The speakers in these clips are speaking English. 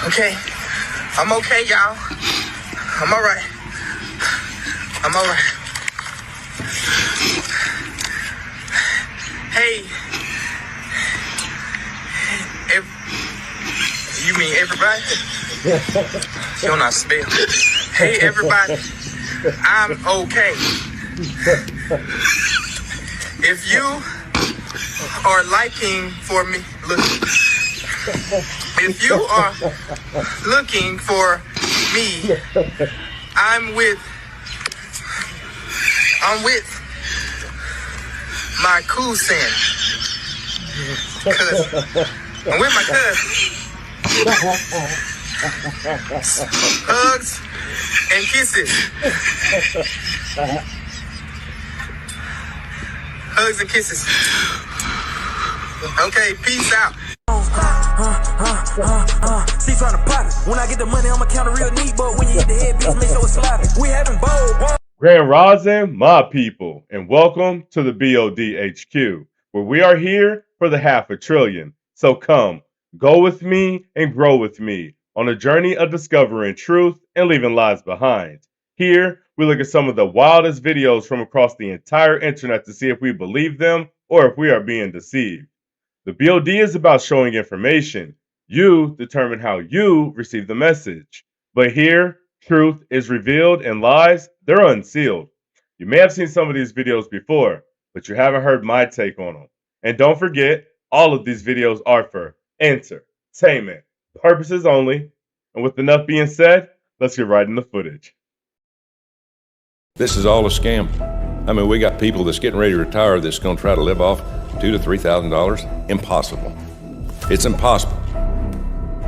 Okay, I'm okay, y'all. I'm all right. I'm all right. Hey, you mean everybody? You don't know how to spell. Hey, everybody, I'm okay. If you are liking for me, look. If you are looking for me, I'm with my cousin. I'm with my cousin. Hugs and kisses. Hugs and kisses. Okay, peace out. See trying to pop it. When I get the money, I'ma count a real neat, but when you hit the head, bitch, make sure it's sloppy. We having bold. Grand Rising, my people, and welcome to the B.O.D. HQ, where we are here for the $500 billion. So come, go with me and grow with me on a journey of discovering truth and leaving lies behind. Here, we look at some of the wildest videos from across the entire internet to see if we believe them or if we are being deceived. The B.O.D. is about showing information. You determine how you receive the message. But here, truth is revealed and lies, they're unsealed. You may have seen some of these videos before, but you haven't heard my take on them. And don't forget, all of these videos are for entertainment purposes only. And with enough being said, let's get right in the footage. This is all a scam. I mean, we got people that's getting ready to retire that's going to try to live off $2,000 to $3,000. Impossible. It's impossible.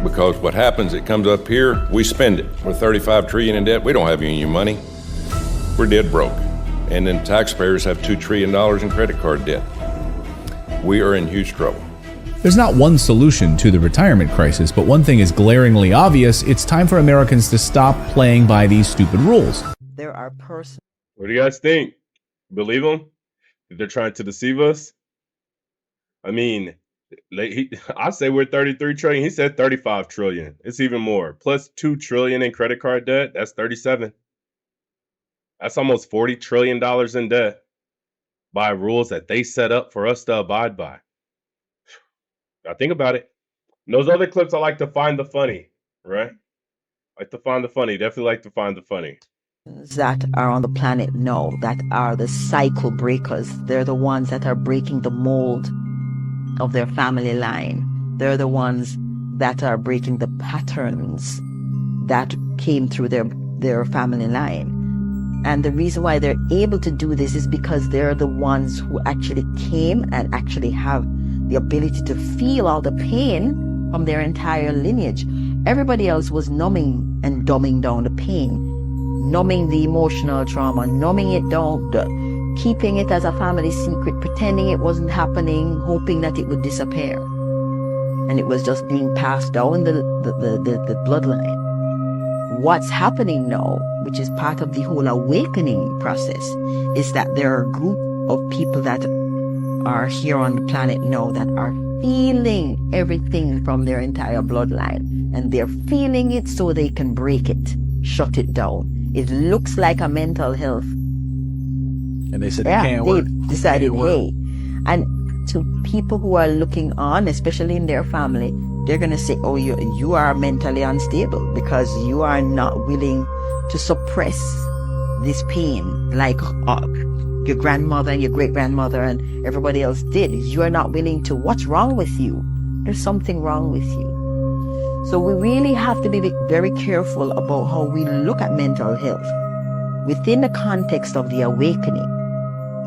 Because what happens, it comes up here, we spend it. We're $35 trillion in debt. We don't have any money. We're dead broke. And then taxpayers have $2 trillion in credit card debt. We are in huge trouble. There's not one solution to the retirement crisis, but one thing is glaringly obvious. It's time for Americans to stop playing by these stupid rules. There are persons. What do you guys think? Believe them? If they're trying to deceive us? I mean, I say we're 33 trillion. He said 35 trillion. It's even more. Plus 2 trillion in credit card debt. That's 37. That's almost $40 trillion in debt by rules that they set up for us to abide by. Now think about it. In those other clips, I like to find the funny, right? Like to find the funny. Definitely like to find the funny. That are on the planet know that are the cycle breakers. They're the ones that are breaking the mold of their family line. They're the ones that are breaking the patterns that came through their family line. And the reason why they're able to do this is because they're the ones who actually came and actually have the ability to feel all the pain from their entire lineage. Everybody else was numbing and dumbing down the pain, numbing the emotional trauma, numbing it down, keeping it as a family secret, pretending it wasn't happening, hoping that it would disappear. And it was just being passed down the bloodline. What's happening now, which is part of the whole awakening process, is that there are a group of people that are here on the planet now that are feeling everything from their entire bloodline. And they're feeling it so they can break it, shut it down. It looks like a mental health. And they said it can't work. They decided, hey. And to people who are looking on, especially in their family, they're going to say, oh, you are mentally unstable because you are not willing to suppress this pain like your grandmother and your great-grandmother and everybody else did. You are not willing to. What's wrong with you? There's something wrong with you. So we really have to be very careful about how we look at mental health within the context of the awakening.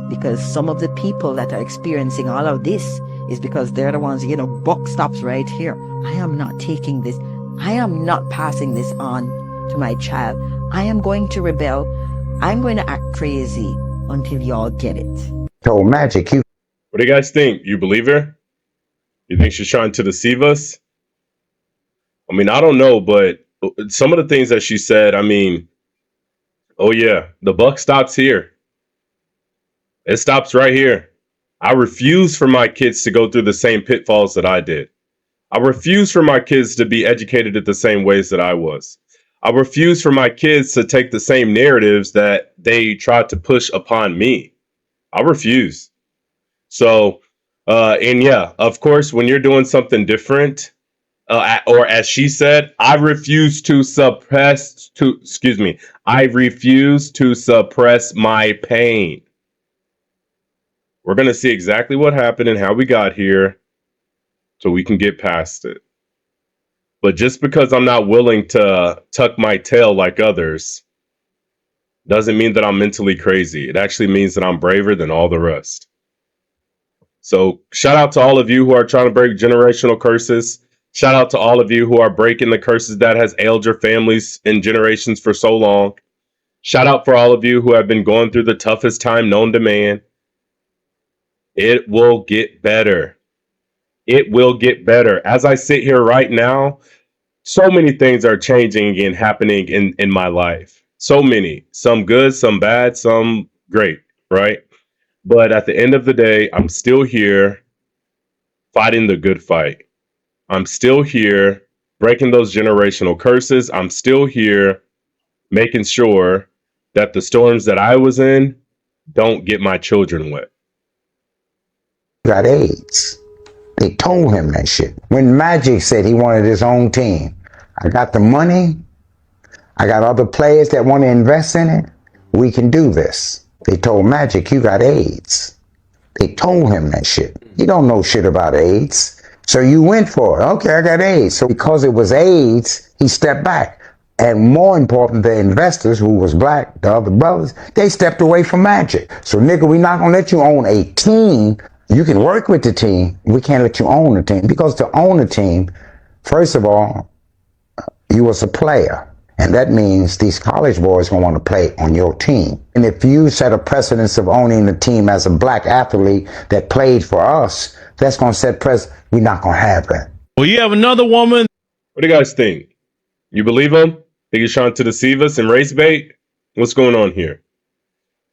Because some of the people that are experiencing all of this is because they're the ones, buck stops right here. I am not taking this. I am not passing this on to my child. I am going to rebel. I'm going to act crazy until y'all get it. So magic. What do you guys think? You believe her? You think she's trying to deceive us? I mean, I don't know, but some of the things that she said, I mean, oh yeah, the buck stops here. It stops right here. I refuse for my kids to go through the same pitfalls that I did. I refuse for my kids to be educated at the same ways that I was. I refuse for my kids to take the same narratives that they tried to push upon me. I refuse. So, and yeah, of course, when you're doing something different, or as she said, I refuse to suppress my pain. We're going to see exactly what happened and how we got here so we can get past it. But just because I'm not willing to tuck my tail like others doesn't mean that I'm mentally crazy. It actually means that I'm braver than all the rest. So shout out to all of you who are trying to break generational curses. Shout out to all of you who are breaking the curses that has ailed your families and generations for so long. Shout out for all of you who have been going through the toughest time known to man. It will get better. It will get better. As I sit here right now, so many things are changing and happening in my life. So many. Some good, some bad, some great, right? But at the end of the day, I'm still here fighting the good fight. I'm still here breaking those generational curses. I'm still here making sure that the storms that I was in don't get my children wet. Got AIDS. They told him that shit. When Magic said he wanted his own team, I got the money, I got other players that want to invest in it, we can do this. They told Magic, you got AIDS. They told him that shit. You don't know shit about AIDS. So you went for it. Okay, I got AIDS. So because it was AIDS, he stepped back. And more important, the investors, who was black, the other brothers, they stepped away from Magic. So nigga, we not gonna let you own a team. You can work with the team. We can't let you own the team. Because to own a team, first of all, you was a player. And that means these college boys gonna want to play on your team. And if you set a precedence of owning the team as a black athlete that played for us, that's gonna set precedent. We're not gonna have that. Well, you have another woman. What do you guys think? You believe him? Think he's trying to deceive us and race bait? What's going on here?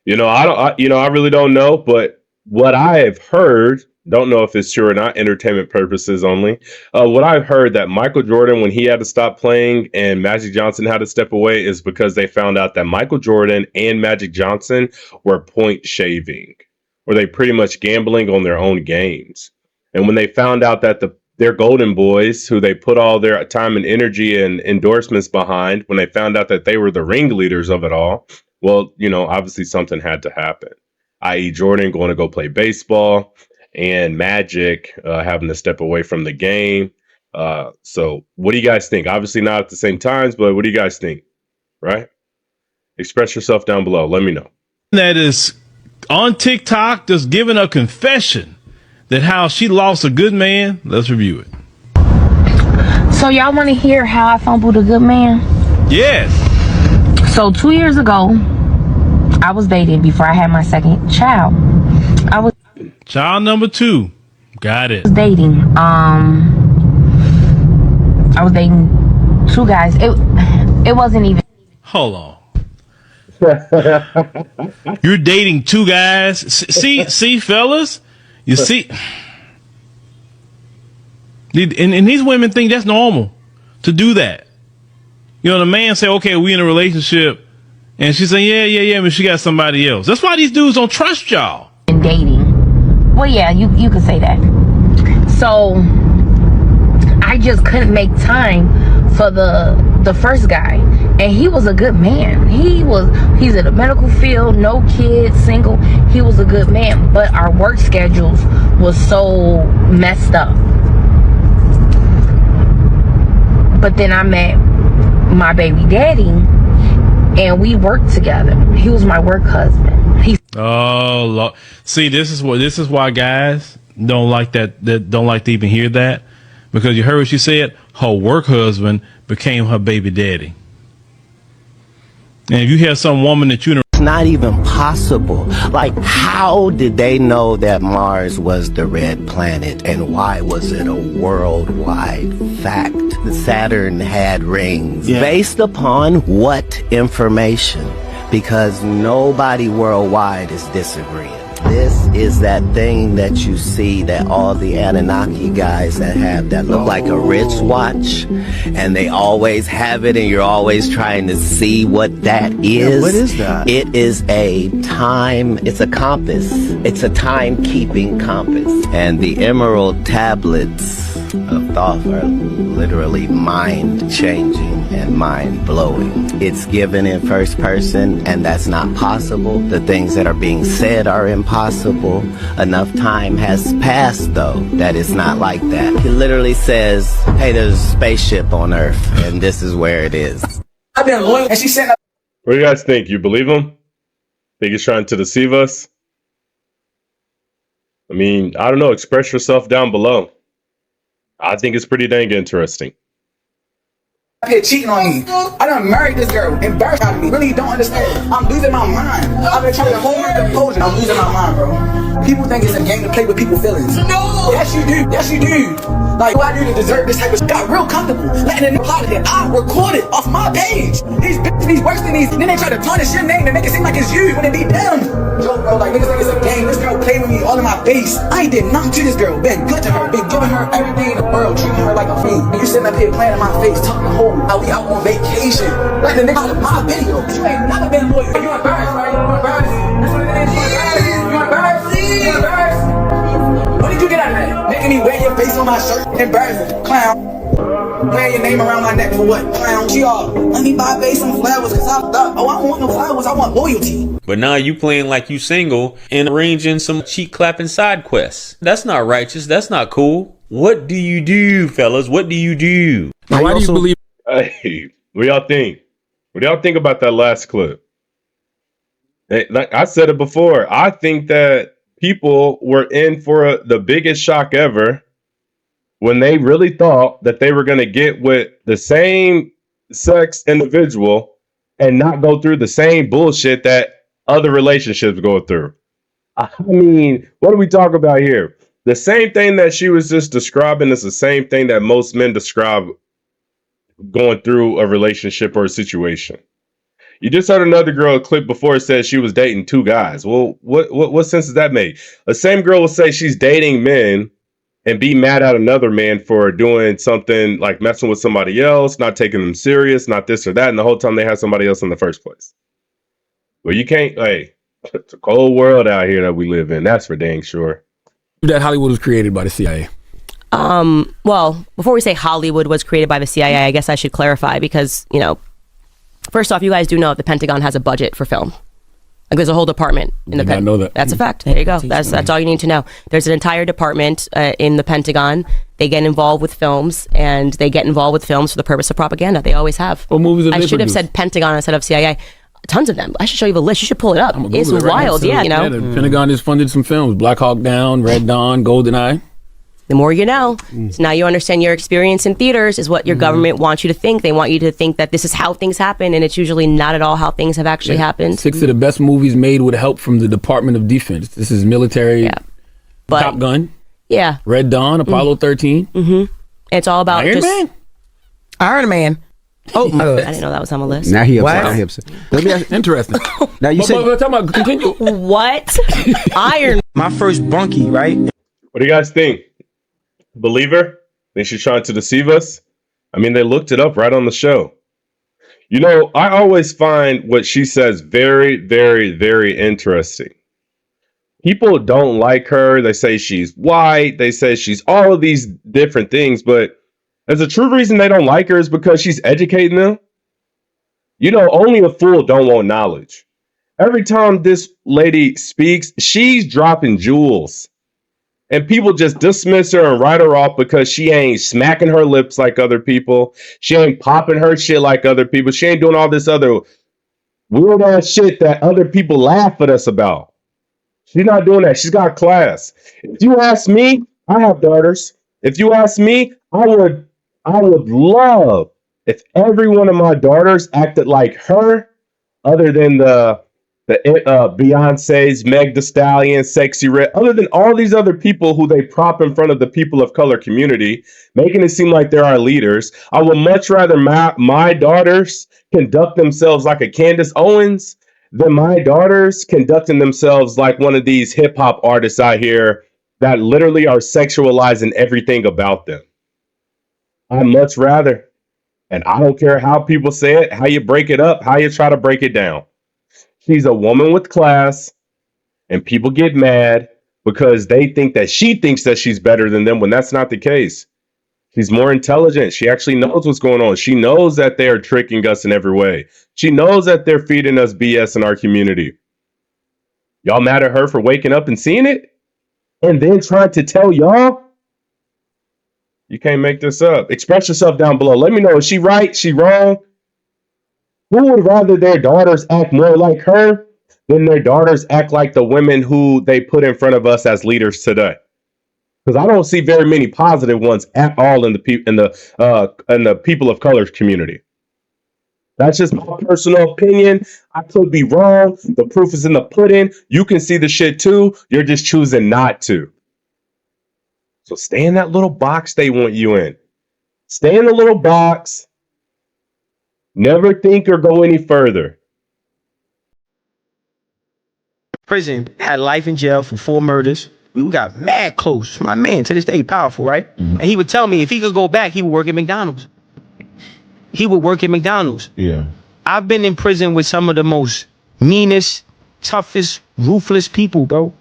I really don't know, but what I have heard, don't know if it's true or not, entertainment purposes only. What I've heard that Michael Jordan, when he had to stop playing and Magic Johnson had to step away, is because they found out that Michael Jordan and Magic Johnson were point shaving, or they pretty much gambling on their own games. And when they found out that their golden boys, who they put all their time and energy and endorsements behind, when they found out that they were the ringleaders of it all, well, obviously something had to happen, i.e. Jordan going to go play baseball and Magic having to step away from the game. So what do you guys think? Obviously not at the same times, but what do you guys think? Right? Express yourself down below. Let me know. That is on TikTok just giving a confession that how she lost a good man. Let's review it. So y'all want to hear how I fumbled a good man? Yes. So 2 years ago, I was dating before I had my second child. I was child number 2. Got it. Dating. I was dating 2 guys. It wasn't even. Hold on. You're dating 2 guys. See, fellas. You see, and these women think that's normal to do that. The man say, okay, we in a relationship, and she say, yeah, but she got somebody else. That's why these dudes don't trust y'all. In dating. Well, yeah, you could say that. So I just couldn't make time for the first guy, and he was a good man. He's in the medical field, no kids, single. He was a good man, but our work schedules was so messed up. But then I met my baby daddy, and we worked together. He was my work husband. Oh, Lord. See, this is why guys don't like that don't like to even hear that, because you heard what she said. Her work husband became her baby daddy. And if you have some woman that it's not even possible. Like, how did they know that Mars was the red planet, and why was it a worldwide fact that Saturn had rings? Yeah. Based upon what information? Because nobody worldwide is disagreeing. This is that thing that you see that all the Anunnaki guys that have that look like a wristwatch, and they always have it, and you're always trying to see what that is. Yeah, what is that? It is a time, it's a compass. It's a time-keeping compass. And the emerald tablets of Thoth are literally mind-changing and mind-blowing. It's given in first person, and that's not possible. The things that are being said are impossible. Enough time has passed, though, that it's not like that. He literally says, hey, there's a spaceship on Earth, and this is where it is. I've been loyal, and she sent. What do you guys think? You believe him? Think he's trying to deceive us? I mean, I don't know. Express yourself down below. I think it's pretty dang interesting. Here cheating on me. I done married this girl, embarrassed me. Really don't understand. I'm losing my mind. I've been trying to hold my composure. I'm losing my mind, bro. People think it's a game to play with people's feelings. No! Yes, you do. Yes, you do. Like, what I do to deserve this type of shit? Got real comfortable. Letting them plot that I recorded off my page. These bitches be worse than these. Then they try to tarnish your name and make it seem like it's you when it be them. Yo, bro, like, niggas think it's a game. This girl played with me all in my face. I did nothing to this girl. Been good to her. Been giving her everything in the world. Treating her like a fiend. And you sitting up here playing in my face, talking the whole how we out on vacation. Like the nigga out of my video. You ain't never been loyal. You embarrassed, right? You embarrassed. That's what it is. You embarrassed. You embarrassed. What did you get out of that? Making me wear your face on my shirt. Embarrassing. Clown. Wearing your name around my neck for what? Clown. She all, let me buy babe some flowers cause I don't want no flowers. I want loyalty. But now you playing like you single and arranging some cheek clapping side quests. That's not righteous. That's not cool. What do you do, fellas? What do you do? Now, why do you believe? Hey, what y'all think? What do y'all think about that last clip? Hey, like I said it before, I think that people were in for the biggest shock ever when they really thought that they were going to get with the same sex individual and not go through the same bullshit that other relationships go through. I mean, what are we talking about here? The same thing that she was just describing is the same thing that most men describe going through a relationship or a situation. You just heard another girl clip before, it said she was dating two guys. Well, what sense does that make? The same girl will say she's dating men and be mad at another man for doing something like messing with somebody else, not taking them serious, not this or that, and the whole time they had somebody else in the first place. Well, you can't, hey, it's a cold world out here that we live in. That's for dang sure. That Hollywood was created by the CIA. Well, before we say Hollywood was created by the CIA, I guess I should clarify because, you know, first off, you guys do know the Pentagon has a budget for film. Like there's a whole department in the Pentagon. Know that. That's a fact. There you go. That's all you need to know. There's an entire department in the Pentagon. They get involved with films, and they get involved with films for the purpose of propaganda. They always have. What movies have I they should have produced? said Pentagon instead of CIA. Tons of them. I should show you the list. You should pull it up. It's wild. Yeah, you know. Yeah, the Pentagon has funded some films: Black Hawk Down, Red Dawn, GoldenEye. The more you know. So now you understand your experience in theaters is what your government wants you to think. They want you to think that this is how things happen, and it's usually not at all how things have actually happened. 6 of the best movies made with help from the Department of Defense. This is military. Yeah. But, Top Gun. Yeah. Red Dawn, Apollo 13. Mm-hmm. It's all about Iron Man. Oh, I didn't know that was on the list. Now he upset. Now he upset. Let me ask, interesting. Now you said talking about continue. What? Iron. My first bunkie, right? What do you guys think? Believer? Think she's trying to deceive us? I mean, they looked it up right on the show. You know, I always find what she says very, very, very interesting. People don't like her. They say she's white. They say she's all of these different things, but there's a true reason they don't like her is because she's educating them. You know, only a fool don't want knowledge. Every time this lady speaks, she's dropping jewels. And people just dismiss her and write her off because she ain't smacking her lips like other people. She ain't popping her shit like other people. She ain't doing all this other weird ass shit that other people laugh at us about. She's not doing that. She's got class. If you ask me, I have daughters. If you ask me, I would love if every one of my daughters acted like her, other than the Beyonce's, Meg Thee Stallion, Sexy Red, other than all these other people who they prop in front of the people of color community, making it seem like they're our leaders. I would much rather my daughters conduct themselves like a Candace Owens than my daughters conducting themselves like one of these hip hop artists out here that literally are sexualizing everything about them. I'd much rather. And I don't care how people say it, how you break it up, how you try to break it down. She's a woman with class, and people get mad because they think that she thinks that she's better than them when that's not the case. She's more intelligent. She actually knows what's going on. She knows that they are tricking us in every way. She knows that they're feeding us BS in our community. Y'all mad at her for waking up and seeing it? And then trying to tell y'all? You can't make this up. Express yourself down below. Let me know. Is she right? She wrong? Who would rather their daughters act more like her than their daughters act like the women who they put in front of us as leaders today? Because I don't see very many positive ones at all in the people of color community. That's just my personal opinion. I could be wrong. The proof is in the pudding. You can see the shit too. You're just choosing not to. So stay in that little box they want you in. Stay in the little box. Never think or go any further. Prison, had life in jail for 4 murders. We got mad close. My man, to this day, powerful, right? And he would tell me if he could go back, he would work at McDonald's. He would work at McDonald's. Yeah. I've been in prison with some of the most meanest, toughest, ruthless people, bro.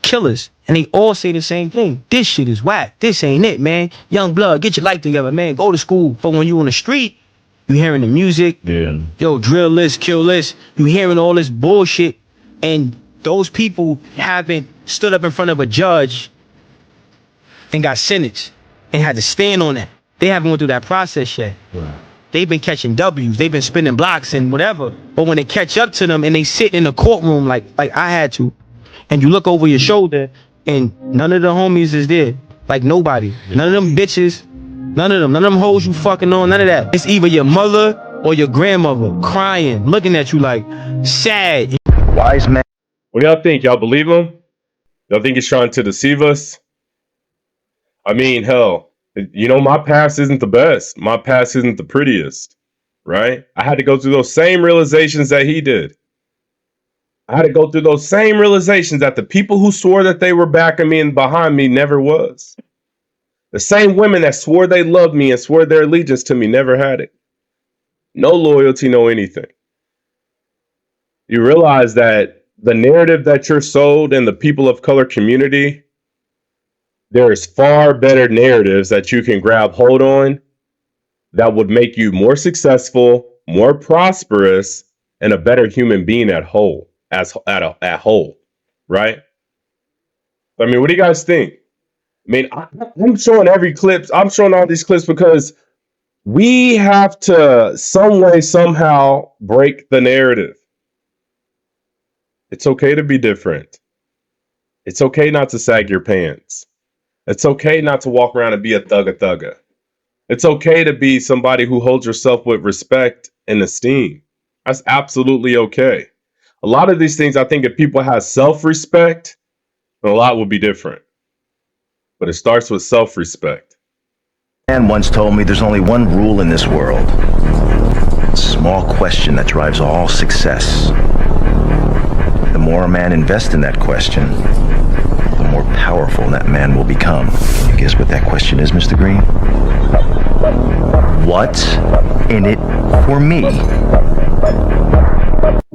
Killers. And they all say the same thing. This shit is whack. This ain't it, man. Young blood, get your life together, man. Go to school. But when you on the street, you hearing the music. Yeah. Yo, drill this, kill this. You hearing all this bullshit. And those people haven't stood up in front of a judge and got sentenced and had to stand on that. They haven't went through that process yet. Right. They've been catching W's. They've been spinning blocks and whatever. But when they catch up to them and they sit in the courtroom like I had to, and you look over your shoulder and none of the homies is there. Like nobody. None of them bitches. None of them hoes you fucking on. None of that. It's either your mother or your grandmother crying, looking at you like sad. Wise man. What do y'all think? Y'all believe him? Y'all think he's trying to deceive us? I mean, hell, you know, my past isn't the best. My past isn't the prettiest, right? I had to go through those same realizations that he did. I had to go through those same realizations that the people who swore that they were backing me and behind me never was. The same women that swore they loved me and swore their allegiance to me never had it. No loyalty, no anything. You realize that the narrative that you're sold in the people of color community, there's far better narratives that you can grab hold on that would make you more successful, more prosperous, and a better human being at whole, right? I mean, what do you guys think? I mean, I'm showing every clip. I'm showing all these clips because we have to some way, somehow break the narrative. It's okay to be different. It's okay not to sag your pants. It's okay not to walk around and be a thugga. It's okay to be somebody who holds yourself with respect and esteem. That's absolutely okay. A lot of these things, I think if people have self-respect, a lot would be different. But it starts with self-respect. Man once told me there's only one rule in this world. A small question that drives all success. The more a man invests in that question, the more powerful that man will become. You guess what that question is, Mr. Green? What's in it for me?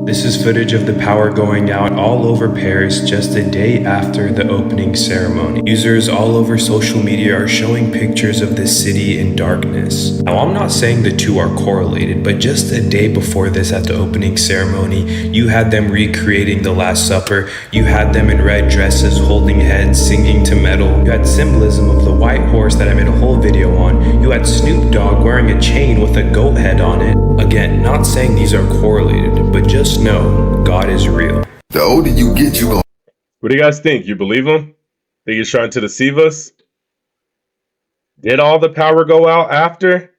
This is footage of the power going out all over Paris just a day after the opening ceremony. Users all over social media are showing pictures of the city in darkness. Now, I'm not saying the two are correlated, but just a day before this at the opening ceremony, you had them recreating the Last Supper. You had them in red dresses, holding heads, singing to metal. You had symbolism of the white horse that I made a whole video on. You had Snoop Dogg wearing a chain with a goat head on it. Again, not saying these are correlated, but just know God is real. The older you get, you go. What do you guys think? You believe him? Think he's trying to deceive us? Did all the power go out after?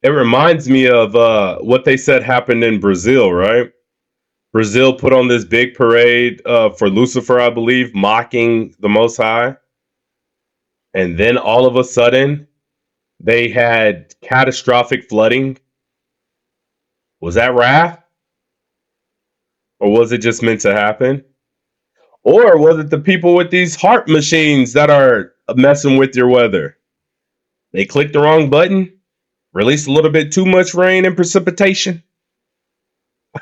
It reminds me of what they said happened in Brazil, right? Brazil put on this big parade for Lucifer, I believe, mocking the Most High. And then all of a sudden, they had catastrophic flooding. Was that wrath? Or was it just meant to happen? Or was it the people with these heart machines that are messing with your weather? They clicked the wrong button, released a little bit too much rain and precipitation.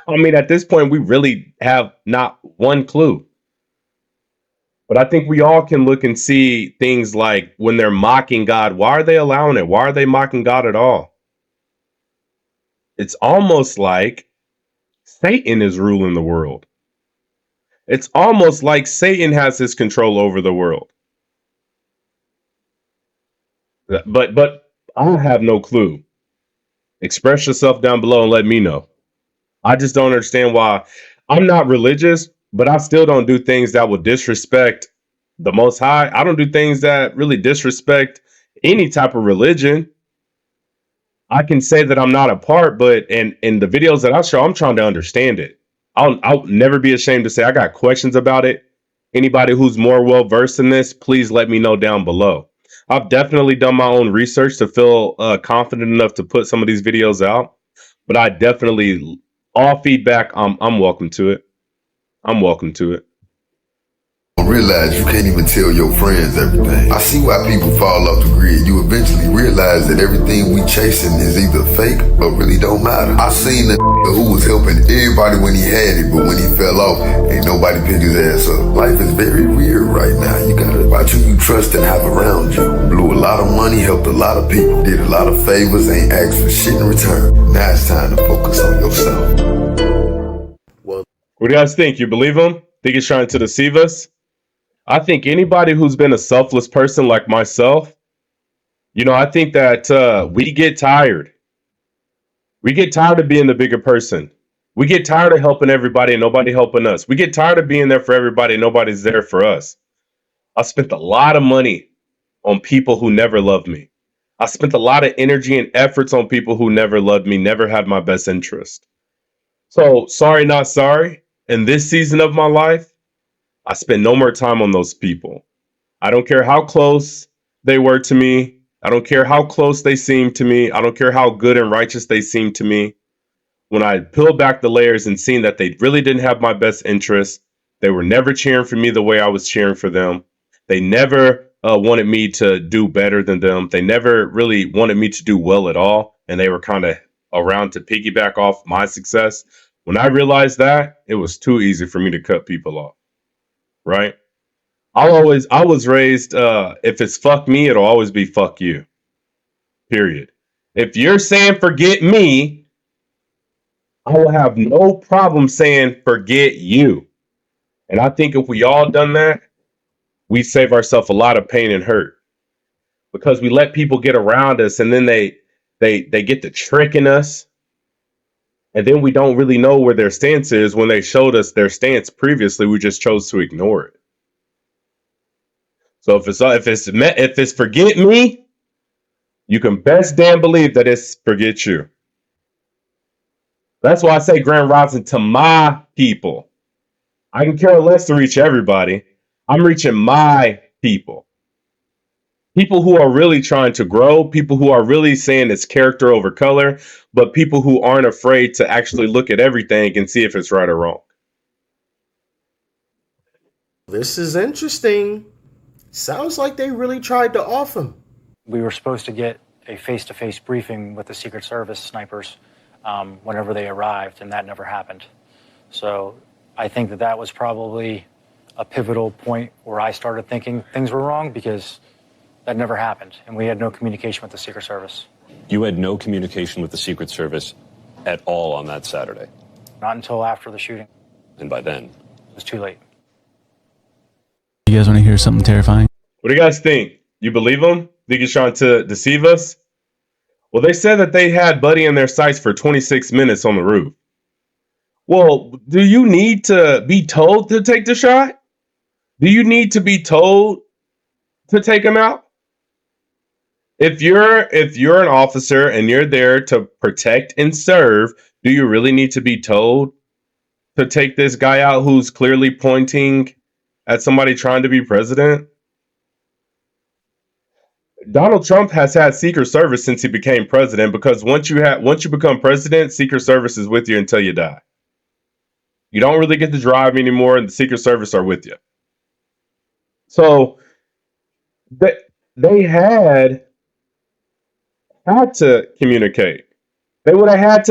I mean, at this point, we really have not one clue. But I think we all can look and see things like when they're mocking God, why are they allowing it? Why are they mocking God at all? It's almost like Satan is ruling the world. It's almost like Satan has his control over the world. But I have no clue. Express yourself down below and let me know. I just don't understand why. I'm not religious, but I still don't do things that will disrespect the Most High. I don't do things that really disrespect any type of religion. I can say that I'm not a part, but in the videos that I show, I'm trying to understand it. I'll never be ashamed to say I got questions about it. Anybody who's more well versed in this, please let me know down below. I've definitely done my own research to feel confident enough to put some of these videos out, but I definitely all feedback. I'm welcome to it. I'm welcome to it. Realize you can't even tell your friends everything. I see why people fall off the grid. You eventually realize that everything we chasing is either fake or really don't matter. I seen the who was helping everybody when he had it, but when he fell off, ain't nobody picked his ass up. Life is very weird right now. You gotta watch who you trust and have around you. Blew a lot of money, helped a lot of people, did a lot of favors, ain't asked for shit in return. Now it's time to focus on yourself. What do you guys think? You believe him? Think he's trying to deceive us? I think anybody who's been a selfless person like myself, I think that we get tired. We get tired of being the bigger person. We get tired of helping everybody and nobody helping us. We get tired of being there for everybody and nobody's there for us. I spent a lot of money on people who never loved me. I spent a lot of energy and efforts on people who never loved me, never had my best interest. So, sorry, not sorry. In this season of my life, I spend no more time on those people. I don't care how close they were to me. I don't care how close they seemed to me. I don't care how good and righteous they seemed to me. When I peeled back the layers and seen that they really didn't have my best interest, they were never cheering for me the way I was cheering for them. They never wanted me to do better than them. They never really wanted me to do well at all. And they were kind of around to piggyback off my success. When I realized that, it was too easy for me to cut people off. Right? I was raised, if it's fuck me, it'll always be fuck you. Period. If you're saying forget me, I will have no problem saying forget you. And I think if we all done that, we save ourselves a lot of pain and hurt. Because we let people get around us and then they get to tricking us. And then we don't really know where their stance is. When they showed us their stance previously, we just chose to ignore it. So if it's forget me, you can best damn believe that it's forget you. That's why I say Grand Rising to my people. I can care less to reach everybody. I'm reaching my people. People who are really trying to grow, people who are really saying it's character over color, but people who aren't afraid to actually look at everything and see if it's right or wrong. This is interesting. Sounds like they really tried to off him. We were supposed to get a face-to-face briefing with the Secret Service snipers whenever they arrived, and that never happened. So I think that was probably a pivotal point where I started thinking things were wrong, because that never happened, and we had no communication with the Secret Service. You had no communication with the Secret Service at all on that Saturday? Not until after the shooting. And by then? It was too late. You guys want to hear something terrifying? What do you guys think? You believe him? Think he's trying to deceive us? Well, they said that they had Buddy in their sights for 26 minutes on the roof. Well, do you need to be told to take the shot? Do you need to be told to take him out? If you're an officer and you're there to protect and serve, do you really need to be told to take this guy out who's clearly pointing at somebody trying to be president? Donald Trump has had Secret Service since he became president, because once you become president, Secret Service is with you until you die. You don't really get to drive anymore, and the Secret Service are with you. So they had to communicate. They would have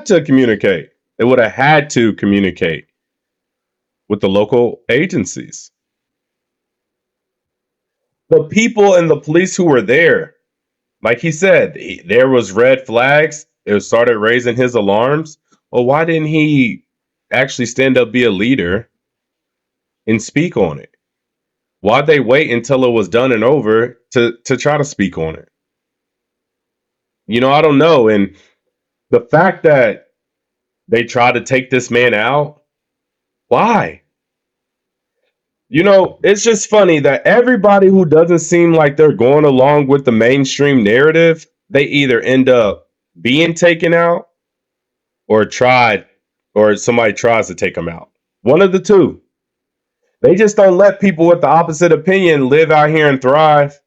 to communicate. They would have had to communicate with the local agencies. The people and the police who were there, like he said, there was red flags. It started raising his alarms. Well, why didn't he actually stand up, be a leader, and speak on it? Why'd they wait until it was done and over to try to speak on it? You know, I don't know. And the fact that they tried to take this man out, why? You know, it's just funny that everybody who doesn't seem like they're going along with the mainstream narrative, they either end up being taken out or somebody tries to take them out. One of the two. They just don't let people with the opposite opinion live out here and thrive.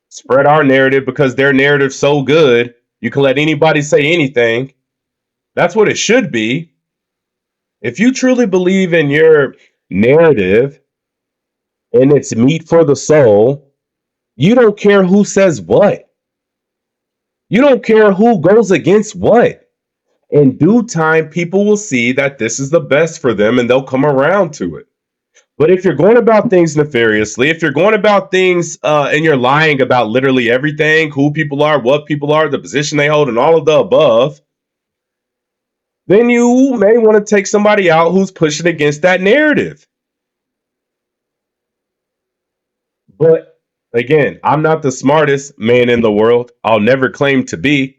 Spread our narrative because their narrative's so good, you can let anybody say anything. That's what it should be. If you truly believe in your narrative and it's meat for the soul, you don't care who says what. You don't care who goes against what. In due time, people will see that this is the best for them and they'll come around to it. But if you're going about things nefariously, if you're going about things and you're lying about literally everything, who people are, what people are, the position they hold, and all of the above, then you may want to take somebody out who's pushing against that narrative. But again, I'm not the smartest man in the world. I'll never claim to be.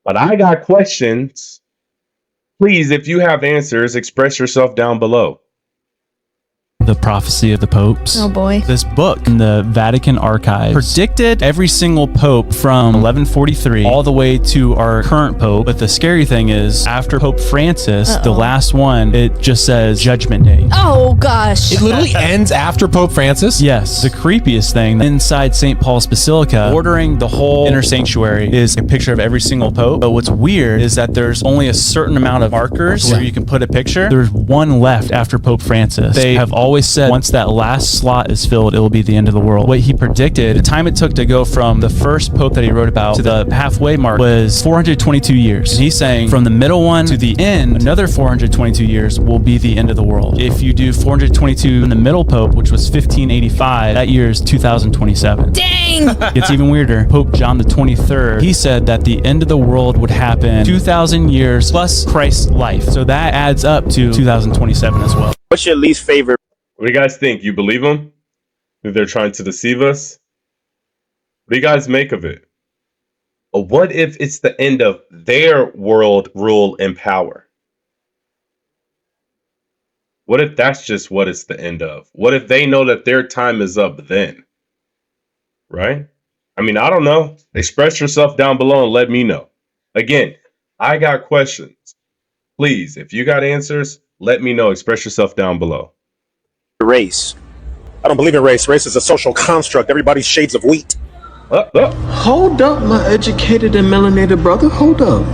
But I got questions. Please, if you have answers, express yourself down below. The Prophecy of the Popes. Oh boy. This book in the Vatican archives predicted every single pope from 1143 all the way to our current pope. But the scary thing is, after Pope Francis, the last one, it just says Judgment Day. Oh gosh. It literally ends after Pope Francis? Yes. The creepiest thing, inside St. Paul's Basilica, bordering the whole inner sanctuary, is a picture of every single pope. But what's weird is that there's only a certain amount of markers where you can put a picture. There's one left after Pope Francis. They have always said once that last slot is filled, it will be the end of the world. What he predicted, the time it took to go from the first pope that he wrote about to the halfway mark was 422 years. And he's saying from the middle one to the end, another 422 years will be the end of the world. If you do 422 in the middle pope, which was 1585, that year is 2027. Dang! It's even weirder. Pope John the 23rd, he said that the end of the world would happen 2,000 years plus Christ's life. So that adds up to 2027 as well. What's your least favorite? What do you guys think? You believe them? That they're trying to deceive us? What do you guys make of it? Or what if it's the end of their world rule and power? What if that's just what it's the end of? What if they know that their time is up then? Right? I mean, I don't know. Express yourself down below and let me know. Again, I got questions. Please, if you got answers, let me know. Express yourself down below. Race. I don't believe in race. Race is a social construct. Everybody's shades of wheat. Hold up, my educated and melanated brother. Hold up.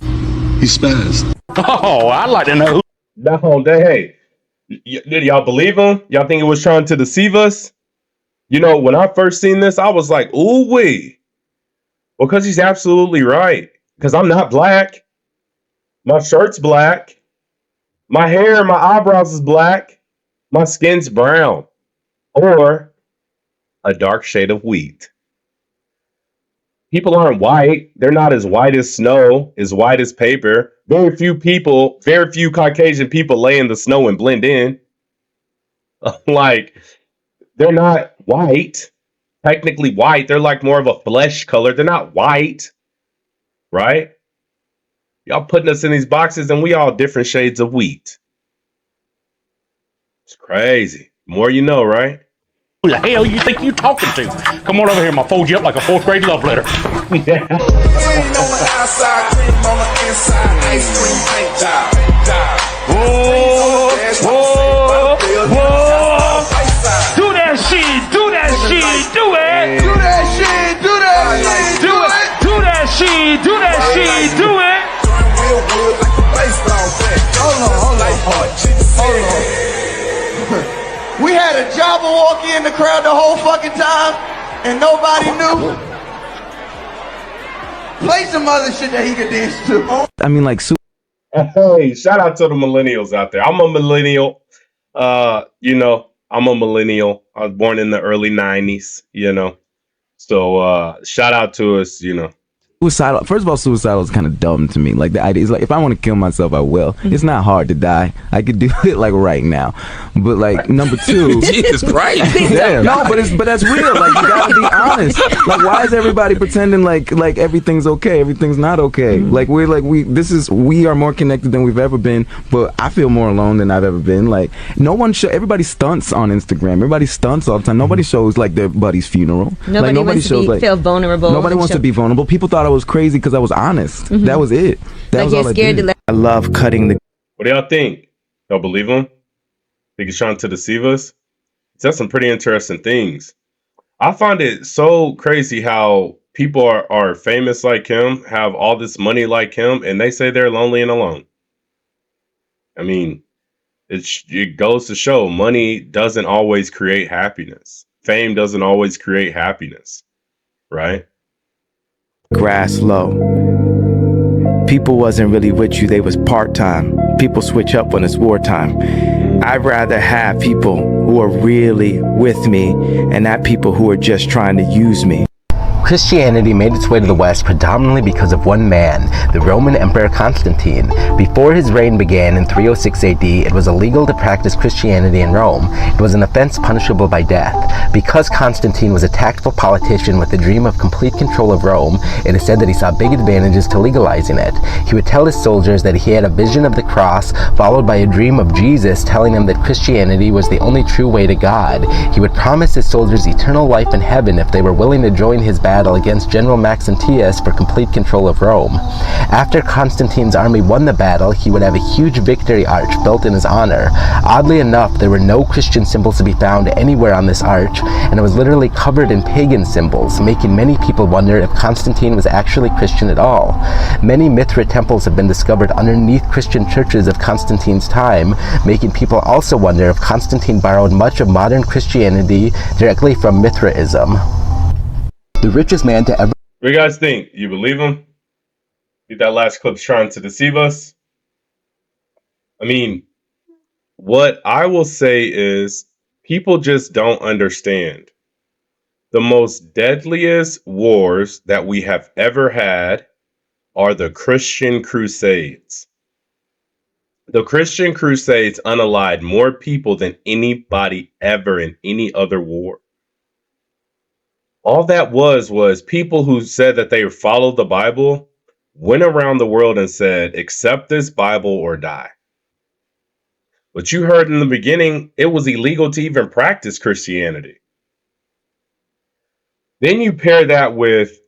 He spazzed. Oh, I'd like to know who. No, hey, did y'all believe him? Y'all think it was trying to deceive us? You know, when I first seen this, I was like, ooh wee. Well, because he's absolutely right. Because I'm not black. My shirt's black. My hair and my eyebrows is black. My skin's brown. Or a dark shade of wheat. People aren't white. They're not as white as snow, as white as paper. Very few Caucasian people lay in the snow and blend in. Like, they're not white. Technically white. They're like more of a flesh color. They're not white. Right? Y'all putting us in these boxes and we all different shades of wheat. It's crazy. More you know, right? Who the hell you think you talking to? Come on over here, I'll fold you up like a 4th grade love letter. Do that shit, do that shit, do it. Do that shit, do that shit, do it. Do that shit, do that karaoke in the crowd the whole fucking time and nobody knew? Play some other shit that he could dance to. I mean, like, Hey, shout out to the millennials out there. I'm a millennial. I'm a millennial. I was born in the early 90s, So shout out to us, suicidal. First of all, suicidal is kind of dumb to me. Like, the idea is like, if I want to kill myself, I will. It's not hard to die. I could do it like right now. But like, number two, Jesus Christ. Damn. No, but that's real. Like, you gotta be honest. Like, why is everybody pretending like everything's okay? Everything's not okay. Like, we are more connected than we've ever been. But I feel more alone than I've ever been. Like, everybody stunts on Instagram. Everybody stunts all the time. Nobody shows like their buddy's funeral. Nobody wants to feel vulnerable. Nobody wants to be vulnerable. People thought I was crazy because I was honest. That was it. That was all I did. I love cutting the. What do y'all think? Y'all believe him? Think he's trying to deceive us? He said some pretty interesting things. I find it so crazy how people are famous like him, have all this money like him, and they say they're lonely and alone. I mean, it goes to show money doesn't always create happiness. Fame doesn't always create happiness, right? Grass low. People wasn't really with you, they was part-time. People switch up when it's wartime. I'd rather have people who are really with me and not people who are just trying to use me. Christianity made its way to the West predominantly because of one man, the Roman Emperor Constantine. Before his reign began in 306 AD, it was illegal to practice Christianity in Rome. It was an offense punishable by death. Because Constantine was a tactful politician with the dream of complete control of Rome, it is said that he saw big advantages to legalizing it. He would tell his soldiers that he had a vision of the cross, followed by a dream of Jesus telling them that Christianity was the only true way to God. He would promise his soldiers eternal life in heaven if they were willing to join his battle against General Maxentius for complete control of Rome. After Constantine's army won the battle, he would have a huge victory arch built in his honor. Oddly enough, there were no Christian symbols to be found anywhere on this arch, and it was literally covered in pagan symbols, making many people wonder if Constantine was actually Christian at all. Many Mithra temples have been discovered underneath Christian churches of Constantine's time, making people also wonder if Constantine borrowed much of modern Christianity directly from Mithraism. The richest man to ever. What do you guys think? You believe him? Think that last clip's trying to deceive us? I mean, what I will say is people just don't understand. The most deadliest wars that we have ever had are the Christian Crusades. The Christian Crusades unallied more people than anybody ever in any other war. All that was people who said that they followed the Bible went around the world and said, accept this Bible or die. But you heard in the beginning, it was illegal to even practice Christianity. Then you pair that with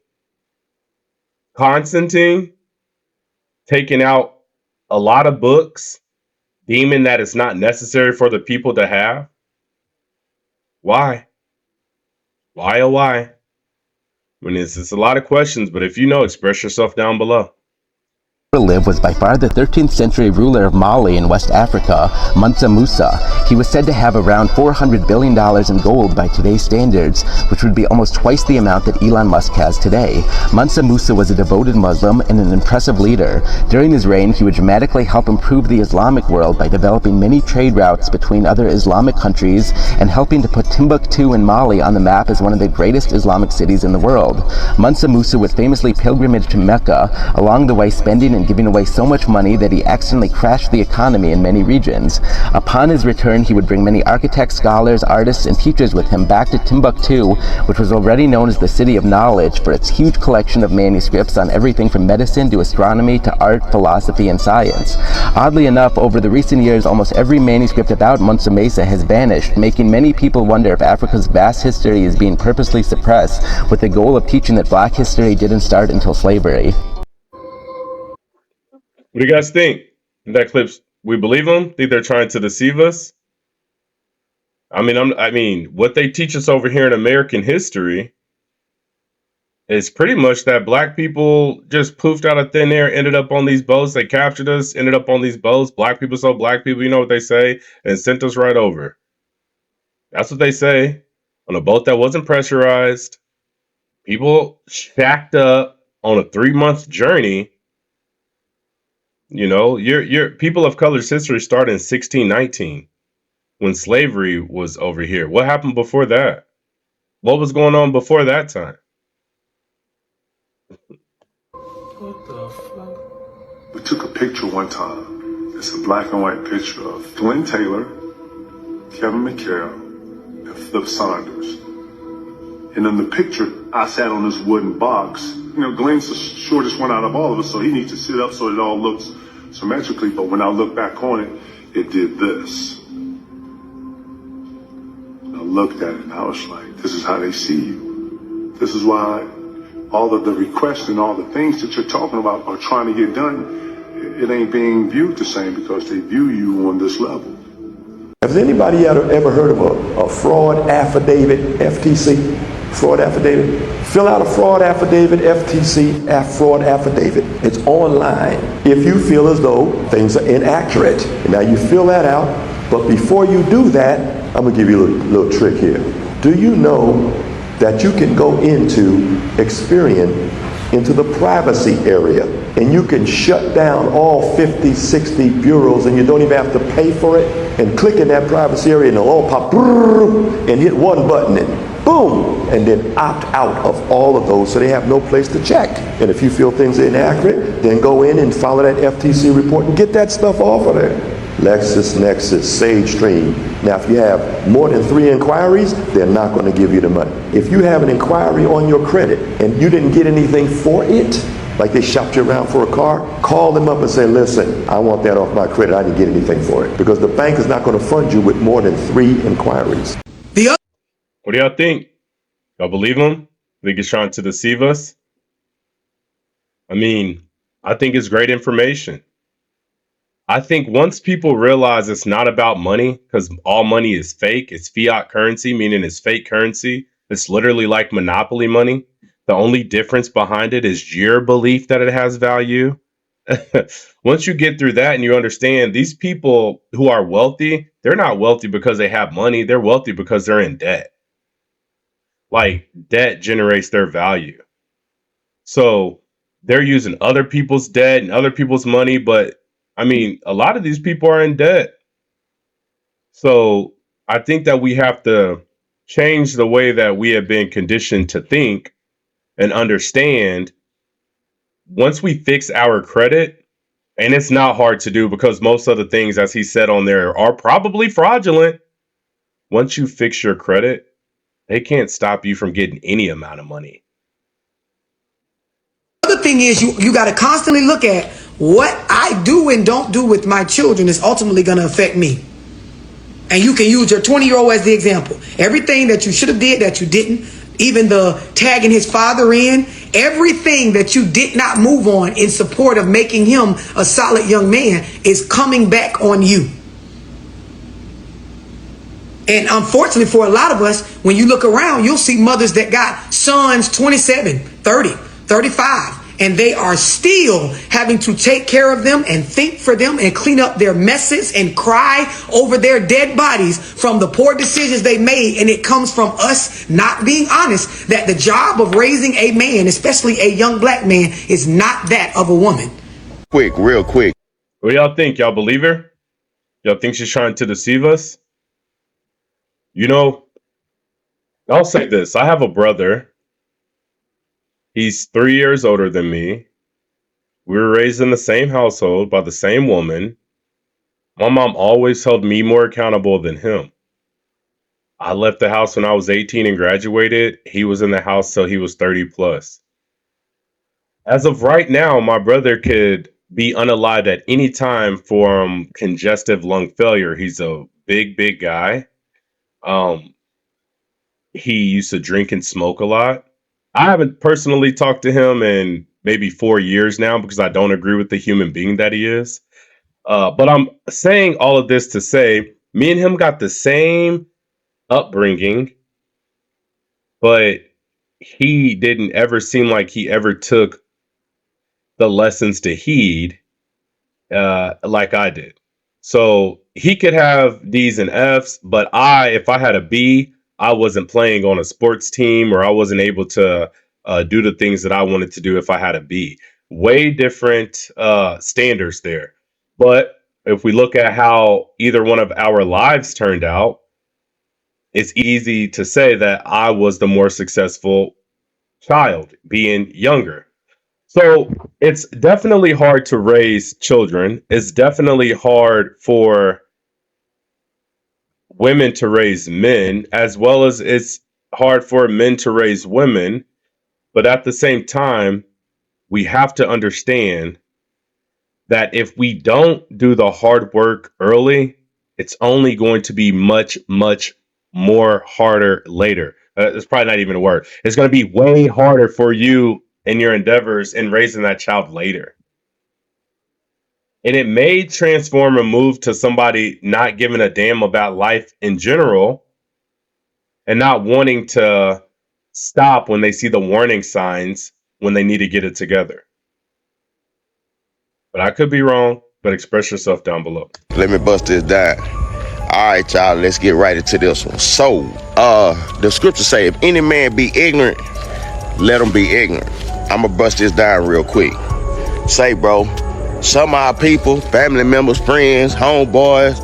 Constantine taking out a lot of books, deeming that it's not necessary for the people to have. Why? Why, oh, why? I mean, it's a lot of questions, but if you know, express yourself down below. Lived was by far the 13th century ruler of Mali in West Africa, Mansa Musa. He was said to have around $400 billion in gold by today's standards, which would be almost twice the amount that Elon Musk has today. Mansa Musa was a devoted Muslim and an impressive leader. During his reign, he would dramatically help improve the Islamic world by developing many trade routes between other Islamic countries and helping to put Timbuktu in Mali on the map as one of the greatest Islamic cities in the world. Mansa Musa would famously pilgrimage to Mecca, along the way spending and giving away so much money that he accidentally crashed the economy in many regions. Upon his return, he would bring many architects, scholars, artists, and teachers with him back to Timbuktu, which was already known as the City of Knowledge for its huge collection of manuscripts on everything from medicine to astronomy to art, philosophy, and science. Oddly enough, over the recent years, almost every manuscript about Mansa Musa has vanished, making many people wonder if Africa's vast history is being purposely suppressed with the goal of teaching that black history didn't start until slavery. What do you guys think? That clip's, we believe them? Think they're trying to deceive us? I mean, what they teach us over here in American history is pretty much that black people just poofed out of thin air, ended up on these boats. They captured us, ended up on these boats. Black people saw black people, you know what they say, and sent us right over. That's what they say. On a boat that wasn't pressurized, people shacked up on a 3-month journey. You know, your people of color's history started in 1619 when slavery was over here. What happened before that? What was going on before that time? What the fuck? We took a picture one time. It's a black and white picture of Glenn Taylor, Kevin McHale, and Flip Saunders. And in the picture, I sat on this wooden box. You know, Glenn's the shortest one out of all of us, so he needs to sit up so it all looks symmetrically. But when I look back on it, it did this. I looked at it and I was like, this is how they see you. This is why all of the requests and all the things that you're talking about are trying to get done. It ain't being viewed the same because they view you on this level. Has anybody ever heard of a fraud affidavit, FTC? Fraud affidavit? Fill out a fraud affidavit, FTC fraud affidavit. It's online. If you feel as though things are inaccurate. And now you fill that out, but before you do that, I'm gonna give you a little trick here. Do you know that you can go into Experian, into the privacy area, and you can shut down all 50, 60 bureaus and you don't even have to pay for it, and click in that privacy area and it'll all pop, and hit one button and boom, and then opt out of all of those so they have no place to check. And if you feel things are inaccurate, then go in and follow that FTC report and get that stuff off of there. LexisNexis, SageStream. Now, if you have more than 3 inquiries, they're not going to give you the money. If you have an inquiry on your credit and you didn't get anything for it, like they shopped you around for a car, call them up and say, listen, I want that off my credit. I didn't get anything for it. Because the bank is not going to fund you with more than 3 inquiries. What do y'all think? Y'all believe him? Think he's trying to deceive us? I mean, I think it's great information. I think once people realize it's not about money, because all money is fake, it's fiat currency, meaning it's fake currency. It's literally like monopoly money. The only difference behind it is your belief that it has value. Once you get through that and you understand these people who are wealthy, they're not wealthy because they have money. They're wealthy because they're in debt. Like, debt generates their value. So they're using other people's debt and other people's money, but I mean, a lot of these people are in debt. So I think that we have to change the way that we have been conditioned to think and understand once we fix our credit, and it's not hard to do because most of the things, as he said on there, are probably fraudulent. Once you fix your credit, they can't stop you from getting any amount of money. The other thing is you got to constantly look at what I do and don't do with my children is ultimately going to affect me. And you can use your 20-year-old as the example. Everything that you should have did that you didn't, even the tagging his father in, everything that you did not move on in support of making him a solid young man is coming back on you. And unfortunately for a lot of us, when you look around, you'll see mothers that got sons 27, 30, 35. And they are still having to take care of them and think for them and clean up their messes and cry over their dead bodies from the poor decisions they made. And it comes from us not being honest that the job of raising a man, especially a young black man, is not that of a woman. Real quick. What y'all think? Y'all believe her? Y'all think she's trying to deceive us? You know, I'll say this. I have a brother. He's 3 years older than me. We were raised in the same household by the same woman. My mom always held me more accountable than him. I left the house when I was 18 and graduated. He was in the house till he was 30 plus. As of right now, my brother could be unalived at any time from congestive lung failure. He's a big guy. He used to drink and smoke a lot. I haven't personally talked to him in maybe 4 years now because I don't agree with the human being that he is. But I'm saying all of this to say, me and him got the same upbringing, but he didn't ever seem like he ever took the lessons to heed like I did. So he could have D's and F's, but if I had a B, I wasn't playing on a sports team, or I wasn't able to do the things that I wanted to do if I had a B. Way different standards there. But if we look at how either one of our lives turned out, it's easy to say that I was the more successful child, being younger. So it's definitely hard to raise children. It's definitely hard for women to raise men, as well as it's hard for men to raise women. But at the same time, we have to understand that if we don't do the hard work early, it's only going to be much, much more harder later. It's probably not even a word. It's going to be way harder for you in your endeavors in raising that child later. And it may transform and move to somebody not giving a damn about life in general and not wanting to stop when they see the warning signs when they need to get it together. But I could be wrong, but express yourself down below. Let me bust this down. All right, y'all, let's get right into this one. So, the scriptures say, if any man be ignorant, let him be ignorant. I'm going to bust this down real quick. Say, bro, some of our people, family members, friends, homeboys,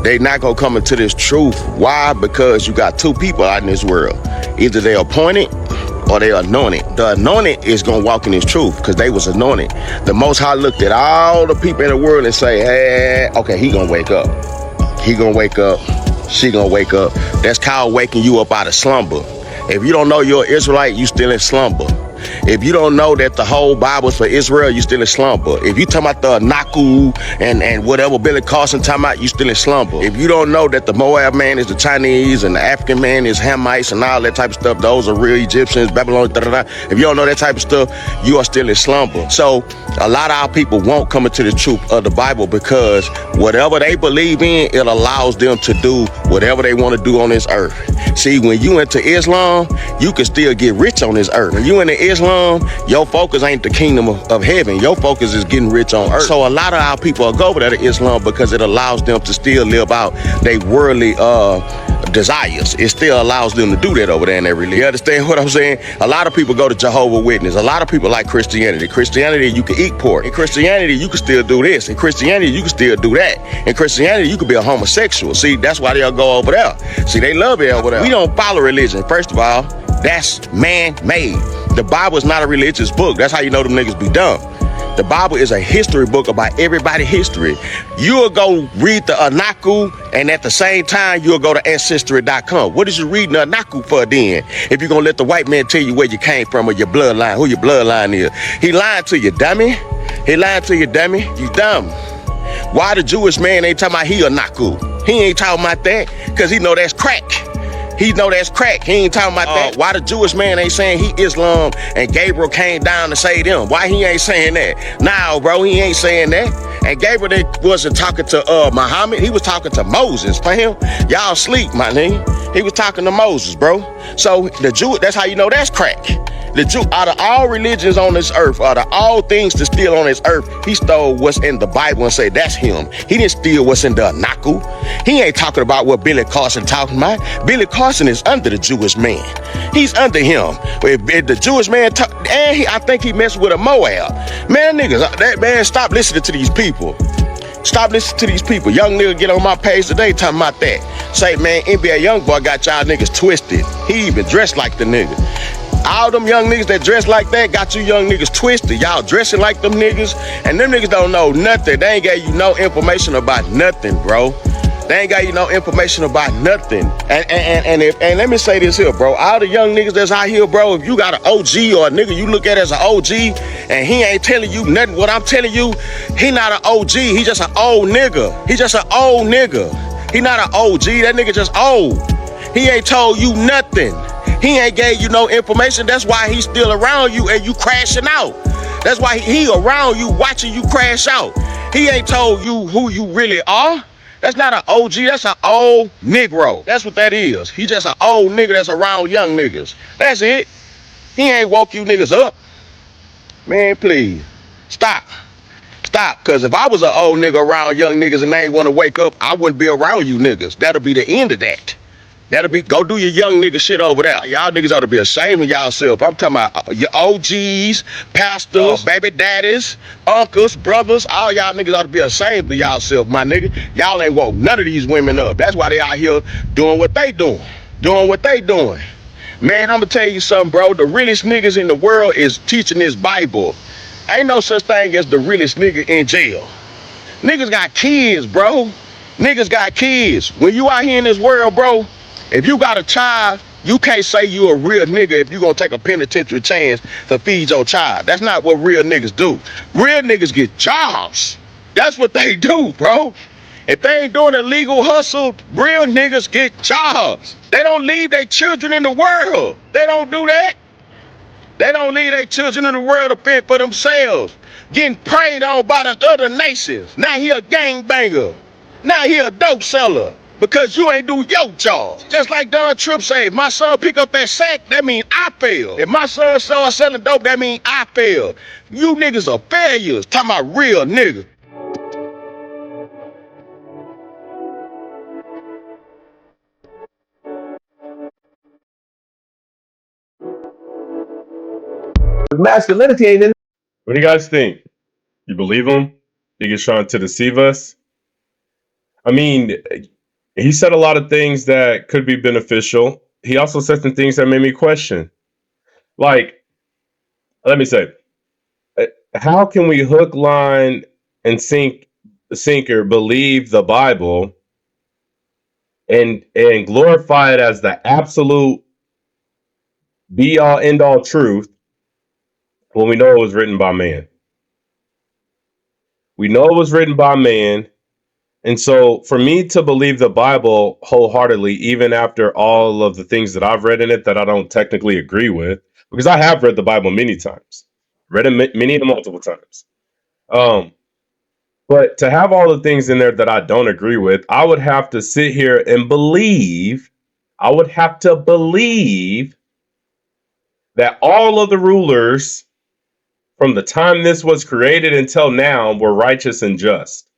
they not going to come into this truth. Why? Because you got two people out in this world. Either they appointed or they anointed. The anointed is going to walk in this truth because they was anointed. The Most High looked at all the people in the world and say, hey, okay, he going to wake up. He going to wake up. She going to wake up. That's called waking you up out of slumber. If you don't know you're an Israelite, you still in slumber. If you don't know that the whole Bible's for Israel, you still in slumber. If you talking about the Naku and whatever Billy Carson talking about, you still in slumber. If you don't know that the Moab man is the Chinese and the African man is Hamites and all that type of stuff, those are real Egyptians, Babylon, if you don't know that type of stuff, you are still in slumber. So a lot of our people won't come into the truth of the Bible because whatever they believe in, it allows them to do whatever they want to do on this earth. See, when you into Islam, you can still get rich on this earth. When you into Islam, your focus ain't the kingdom of heaven. Your focus is getting rich on earth. So a lot of our people go over there to Islam because it allows them to still live out their worldly desires. It still allows them to do that over there in their religion. You understand what I'm saying? A lot of people go to Jehovah's Witness. A lot of people like Christianity. Christianity, you can eat pork. In Christianity, you can still do this. In Christianity, you can still do that. In Christianity, you can be a homosexual. See, that's why they'll go over there. See, they love it over there. We don't follow religion. First of all, that's man-made. The Bible is not a religious book. That's how you know them niggas be dumb. The Bible is a history book about everybody's history. You'll go read the Anaku, and at the same time, you'll go to Ancestry.com. What is you reading the Anaku for then? If you're going to let the white man tell you where you came from or your bloodline, who your bloodline is. He lying to you, dummy. He lying to you, dummy. You dumb. Why the Jewish man ain't talking about he Anaku? He ain't talking about that because he know that's crack. He know that's crack. He ain't talking about that. Why the Jewish man ain't saying he Islam and Gabriel came down to save them? Why he ain't saying that? Nah, bro, he ain't saying that. And Gabriel wasn't talking to Muhammad. He was talking to Moses. For him, y'all sleep, my nigga. He was talking to Moses, bro. So the Jew, that's how you know that's crack. The Jew, out of all religions on this earth, out of all things to steal on this earth, he stole what's in the Bible and say that's him. He didn't steal what's in the Anaku. He ain't talking about what Billy Carson talking about. Billy Carson is under the Jewish man. He's under him. If the Jewish man, I think he messed with a Moab. Man, niggas, that man, stop listening to these people. Stop listening to these people. Young nigga get on my page today talking about that. Say, man, NBA Youngboy got y'all niggas twisted. He even dressed like the nigga. All them young niggas that dress like that got you young niggas twisted. Y'all dressing like them niggas, and them niggas don't know nothing. They ain't gave you no information about nothing, bro. They ain't got you no information about nothing. And let me say this here, bro. All the young niggas that's out here, bro, if you got an OG or a nigga you look at as an OG and he ain't telling you nothing, what I'm telling you, he not an OG. He just an old nigga. He just an old nigga. He not an OG. That nigga just old. He ain't told you nothing. He ain't gave you no information. That's why he's still around you and you crashing out. That's why he around you watching you crash out. He ain't told you who you really are. That's not an OG, that's an old Negro. That's what that is. He just an old nigga that's around young niggas. That's it. He ain't woke you niggas up. Man, please. Stop. stop. Because if I was an old nigga around young niggas and they ain't want to wake up, I wouldn't be around you niggas. That'll be the end of that. That'll be, go do your young nigga shit over there. Y'all niggas ought to be ashamed of y'allself. I'm talking about your OGs, pastors, baby daddies, uncles, brothers. All y'all niggas ought to be ashamed of y'allself, my nigga. Y'all ain't woke none of these women up. That's why they out here doing what they doing. Doing what they doing. Man, I'm gonna tell you something, bro. The realest niggas in the world is teaching this Bible. Ain't no such thing as the realest nigga in jail. Niggas got kids, bro. Niggas got kids. When you out here in this world, bro, if you got a child, you can't say you a real nigga if you gonna take a penitentiary chance to feed your child. That's not what real niggas do. Real niggas get jobs. That's what they do, bro. If they ain't doing a legal hustle, real niggas get jobs. They don't leave their children in the world. They don't do that. They don't leave their children in the world to fend for themselves. Getting preyed on by the other nations. Now he a gangbanger. Now he a dope seller. Because you ain't do your job. Just like Don Tripp said, if my son pick up that sack, that mean I failed. If my son starts selling dope, that mean I failed. You niggas are failures. Talking about real niggas. Masculinity ain't in. What do you guys think? You believe him? Think he's trying to deceive us? I mean, he said a lot of things that could be beneficial. He also said some things that made me question. Like, let me say, how can we hook, line, and sinker believe the Bible and glorify it as the absolute be all end all truth when we know it was written by man? We know it was written by man. And so for me to believe the Bible wholeheartedly, even after all of the things that I've read in it that I don't technically agree with, because I have read the Bible many times, read it many multiple times. But to have all the things in there that I don't agree with, I would have to sit here and believe, I would have to believe that all of the rulers from the time this was created until now were righteous and just.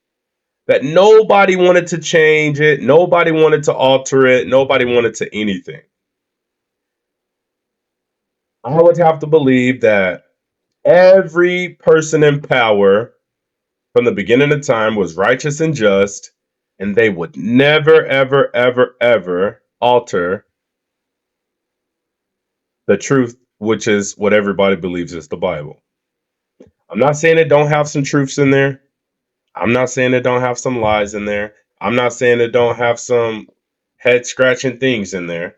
That nobody wanted to change it, nobody wanted to alter it, nobody wanted to anything. I would have to believe that every person in power from the beginning of time was righteous and just, and they would never, ever, ever, ever alter the truth, which is what everybody believes is the Bible. I'm not saying it don't have some truths in there. I'm not saying it don't have some lies in there. I'm not saying it don't have some head-scratching things in there.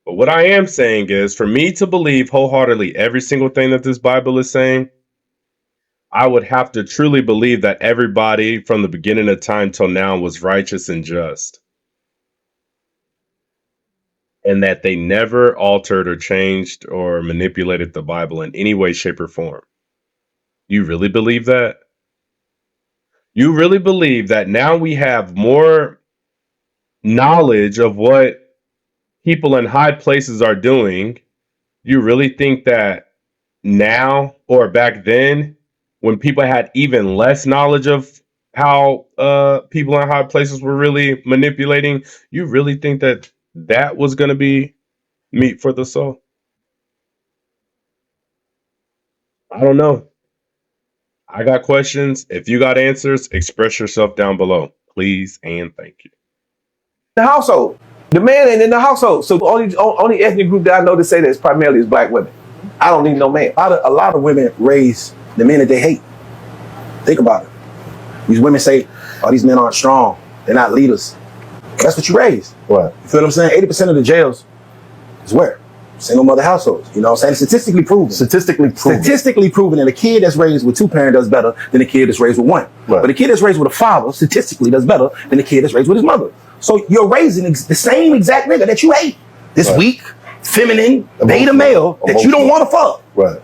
But what I am saying is, for me to believe wholeheartedly every single thing that this Bible is saying, I would have to truly believe that everybody from the beginning of time till now was righteous and just. And that they never altered or changed or manipulated the Bible in any way, shape, or form. You really believe that? You really believe that now we have more knowledge of what people in high places are doing? You really think that now or back then, when people had even less knowledge of how people in high places were really manipulating, you really think that that was going to be meat for the soul? I don't know. I got questions. If you got answers, express yourself down below, please and thank you. The household. The man ain't in the household. So only ethnic group that I know to say that is primarily is black women. I don't need no man. A lot of women raise the men that they hate. Think about it. These women say, oh, these men aren't strong. They're not leaders. That's what you raise. Right. You feel what I'm saying? 80% of the jails is where? Single mother households. You know what I'm saying? Statistically proven. Statistically proven that a kid that's raised with two parents does better than a kid that's raised with one. Right. But a kid that's raised with a father statistically does better than a kid that's raised with his mother. So you're raising the same exact nigga that you hate. This weak, feminine, beta male that you don't want to fuck. Right.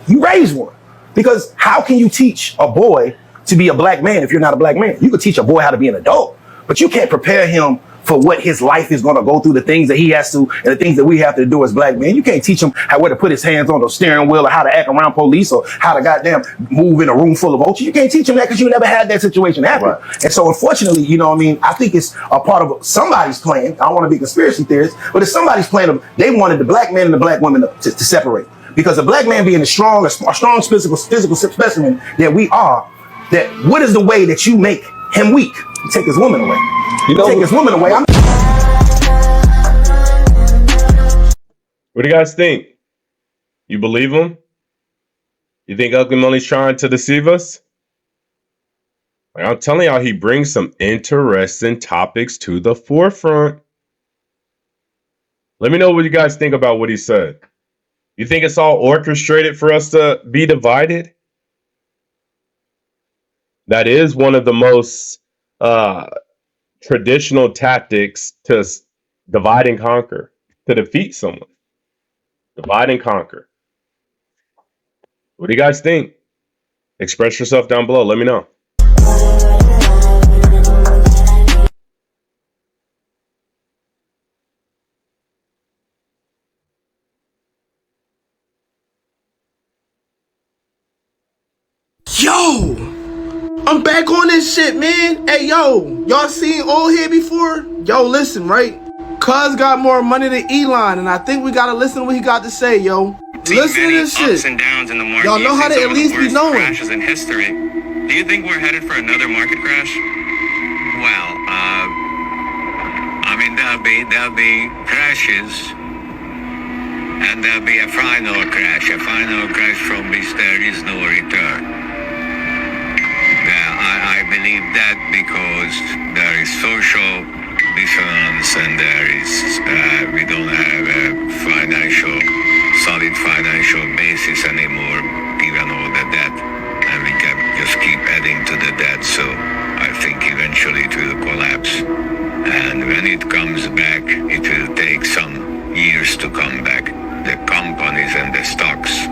You raise one. Because how can you teach a boy to be a black man if you're not a black man? You could teach a boy how to be an adult, but you can't prepare him for what his life is going to go through, the things that he has to, and the things that we have to do as black men. You can't teach him where to put his hands on the steering wheel or how to act around police or how to goddamn move in a room full of vultures. You can't teach him that because you never had that situation happen. Right. And so unfortunately, you know what I mean, I think it's a part of somebody's plan. I don't want to be conspiracy theorist, but it's somebody's plan of, they wanted the black man and the black woman to separate. Because the black man being a strong physical specimen that we are, that what is the way that you make him weak? You take his woman away. Take his woman away. What do you guys think? You believe him? You think Ugly Money's trying to deceive us? Like, I'm telling y'all, he brings some interesting topics to the forefront. Let me know what you guys think about what he said. You think it's all orchestrated for us to be divided? That is one of the most traditional tactics to divide and conquer, to defeat someone. Divide and conquer. What do you guys think? Express yourself down below. Let me know. Yo, I'm back on this shit, man. Hey, yo, y'all seen Old Head before? Yo, listen, right? Cuz got more money than Elon, and I think we gotta listen to what he got to say, yo. Listen to this shit. Y'all know how to at least be knowing. Crashes in history. Do you think we're headed for another market crash? Well, I mean, there'll be crashes, and there'll be a final crash from which there is no return. I believe that because there is social dissonance and we don't have a solid financial basis anymore, given all the debt, and we can just keep adding to the debt. So I think eventually it will collapse, and when it comes back, it will take some years to come back. The companies and the stocks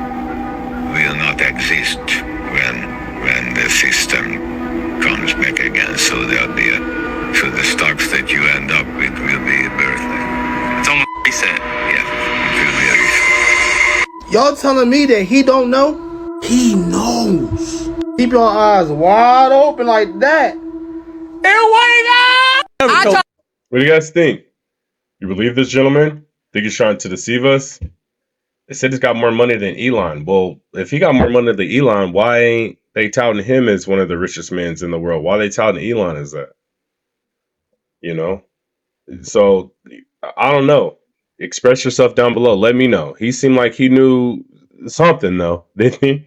will not exist when the system comes back again, so there'll be so the stocks that you end up with will be worthless. It's almost reset. Yeah, it will be a reset. Y'all telling me that he don't know? He knows. Keep your eyes wide open like that. And wait up! What do you guys think? You believe this gentleman? Think he's trying to deceive us? They said he's got more money than Elon. Well, if he got more money than Elon, why ain't they touting him as one of the richest men in the world? Why are they touting Elon as that? You know? So, I don't know. Express yourself down below. Let me know. He seemed like he knew something, though, didn't he?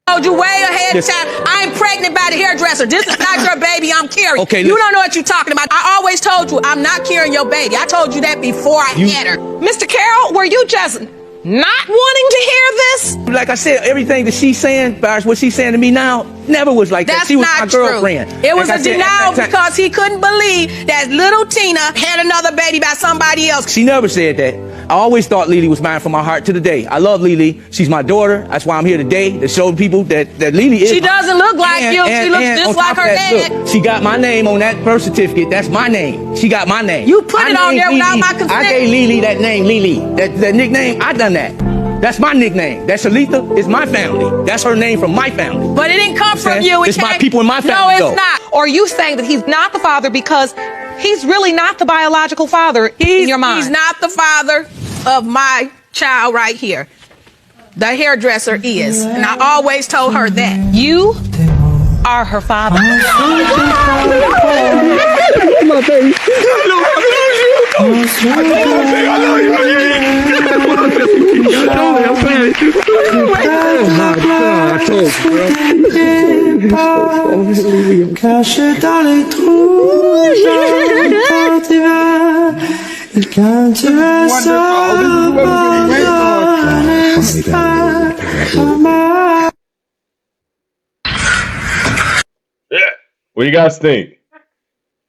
Told you way ahead of time. I'm pregnant by the hairdresser. This is not your baby I'm carrying. Okay, you don't know what you're talking about. I always told you I'm not carrying your baby. I told you that before I had her. Mr. Carroll, were you just not wanting to hear this? Like I said, everything that she's saying, what she's saying to me now, never was like that. That's She was not my girlfriend. True. It was like a denial because he couldn't believe that little Tina had another baby by somebody else. She never said that. I always thought Lily was mine from my heart to the day. I love Lily. She's my daughter. That's why I'm here today, to show people that Lily is. She doesn't look like you. She looks just like her dad. Look, she got my name on that birth certificate. That's my name. She got my name. You put it on there without my consent. I gave Lily that name, Lily. That nickname, I done that. That's my nickname. That Shalitha is my family. That's her name from my family. But it didn't come from you. It's my people in my family. No, it's not. Or are you saying that he's not the father because he's really not the biological father in your mind? He's not the father of my child right here. The hairdresser is. And I always told her that. You are her father. My baby. Caché dans les trous, quand tu vas, quand tu Yeah. What do you guys think? What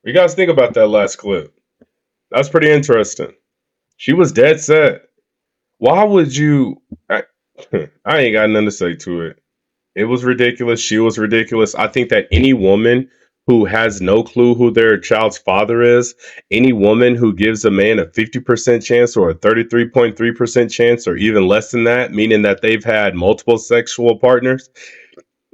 do you guys think about that last clip? That's pretty interesting. She was dead set. Why would you? I ain't got nothing to say to it. It was ridiculous. She was ridiculous. I think that any woman who has no clue who their child's father is, any woman who gives a man a 50% chance or a 33.3% chance or even less than that, meaning that they've had multiple sexual partners,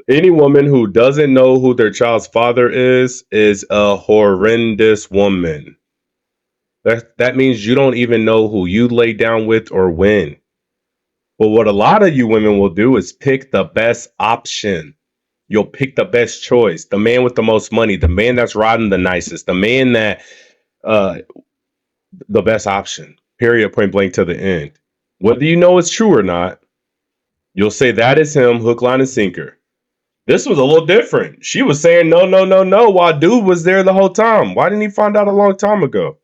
any woman who doesn't know who their child's father is a horrendous woman. That means you don't even know who you lay down with or when. But what a lot of you women will do is pick the best option. You'll pick the best choice, the man with the most money, the man that's riding the nicest, the man that the best option. Period, point blank to the end. Whether you know it's true or not, you'll say that is him, hook, line, and sinker. This was a little different. She was saying no, no, no, no, while dude was there the whole time. Why didn't he find out a long time ago?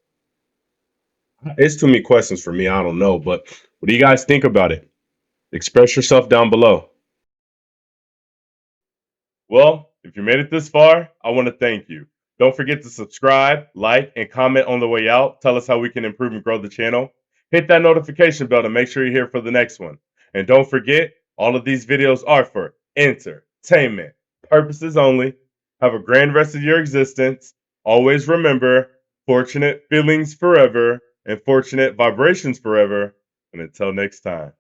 It's too many questions for me. I don't know. But what do you guys think about it? Express yourself down below. Well, if you made it this far, I want to thank you. Don't forget to subscribe, like, and comment on the way out. Tell us how we can improve and grow the channel. Hit that notification bell to make sure you're here for the next one. And don't forget, all of these videos are for entertainment purposes only. Have a grand rest of your existence. Always remember, fortunate feelings forever and fortunate vibrations forever. And until next time.